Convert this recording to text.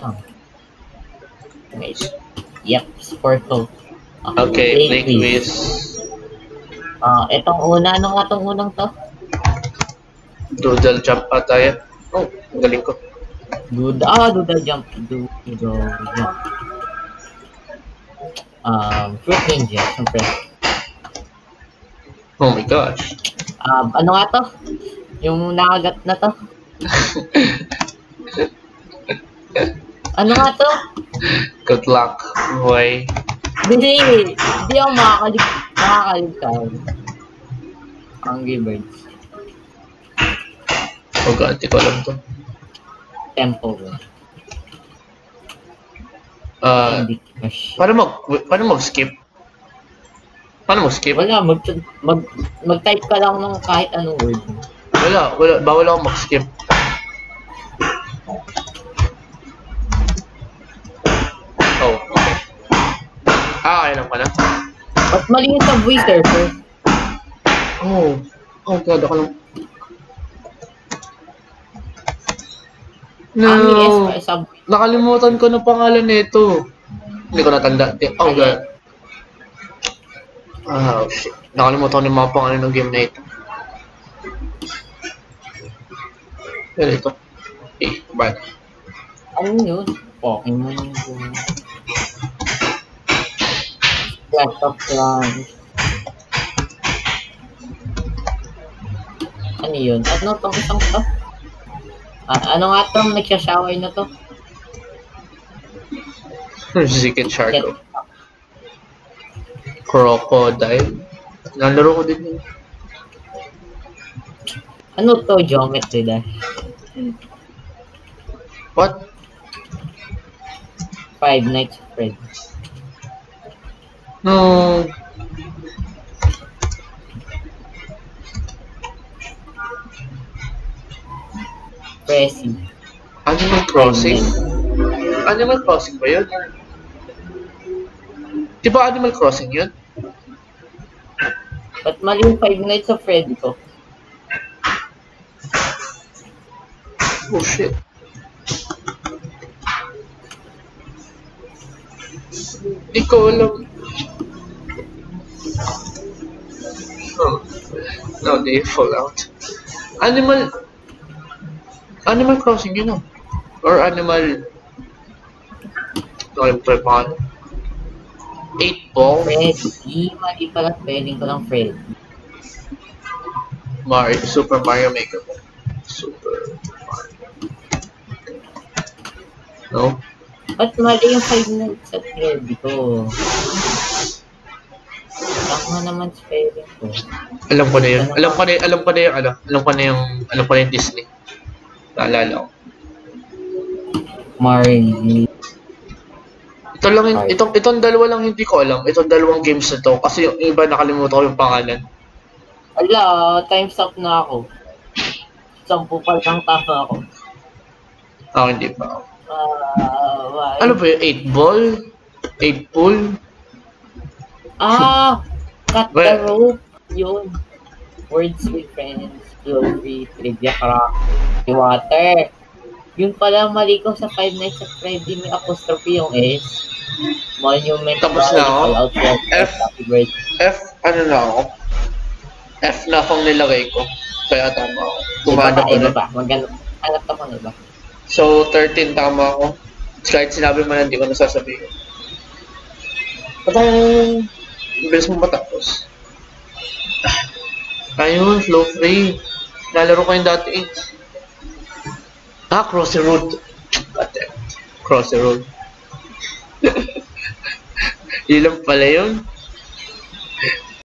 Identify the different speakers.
Speaker 1: lang. Wait. Yep, Sporto.
Speaker 2: Okay, play quiz.
Speaker 1: Itong una, ano nga itong unang to?
Speaker 2: Doodle jump pa tayo. Oh, ang galing ko.
Speaker 1: Doodle jump. Doodle jump. Fruit Ninja, siyempre.
Speaker 2: Oh my gosh.
Speaker 1: Ano nga to? Yung nakagat na to? Ano nga to?
Speaker 2: Good luck, boy.
Speaker 1: Hindi ako makakaligtan. Angry Birds.
Speaker 2: Oh god, di ko alam to.
Speaker 1: Tempo.
Speaker 2: Paano mag-skip? Paano mag-skip?
Speaker 1: Wala, mag-type ka lang ng kahit anong word.
Speaker 2: Wala, bawal ako mag-skip. Oh, okay. Kailan pa na?
Speaker 1: Ba't mali yung Subway Surfer?
Speaker 2: Oh god, ako lang. No, nakalimutan ko na pangalan nito. Hindi ko natanda. Oh god. Shit. Nakalimutan ko na yung mga pangalan ng game na ito. Yan ito. Okay, bye.
Speaker 1: Ano yun? Pokemon yun. Clash of Clans. Ano yun? Ano tong isang to? Ano nga tong nagsashower na to?
Speaker 2: Zicket Sharko. Crocodile. Nalaro ko din yun.
Speaker 1: Ano to? Geometry Dash.
Speaker 2: What?
Speaker 1: Five Nights at Freddy's.
Speaker 2: No.
Speaker 1: Pressy.
Speaker 2: Animal Crossing? Animal Crossing ba yun? Di ba Animal Crossing yun?
Speaker 1: Ba't mali yung Five Nights at Freddy ko?
Speaker 2: Oh shit. Di ko alam. Oh. No, they fall out. Animal Crossing yun, no? Or Animal... Sorry, paano? 8 ball?
Speaker 1: Freddy. Mali pala spelling ko lang Freddy.
Speaker 2: Super Mario Maker. Super Mario. No?
Speaker 1: Ba't mali yung Five Nights at Freddy ko? Tama naman spelling ko.
Speaker 2: Alam ko na yun. Alam ko na yung Disney. Naalala ko.
Speaker 1: Mario.
Speaker 2: Itong dalawa lang hindi ko alam. Itong dalawang games na to. Kasi yung iba nakalimutan ko yung pangalan.
Speaker 1: Ala, time's up na ako. 10 pa lang tama ako.
Speaker 2: Hindi pa ako. Ano ba yun? 8 ball? 8 pool?
Speaker 1: Cut the rope. Yun. Words with friends. Glory. Trivia crack. Water. Yun pala mali ko sa Five Nights at Freddy. May apostrophe yung S. Monument.
Speaker 2: Tapos na ako. F, ano na ako? F na akong nilagay ko. Kaya tama ako. Kumana ko na.
Speaker 1: Hanap ako na ba?
Speaker 2: So, 13 tama ako. Kahit sinabi mo na, hindi ko nasasabihin. Patang, bilis mo matapos. Ayun, flow free. Nalaro ko yung dati. Crossy Road. Crossy Road. Yun lang pala yun.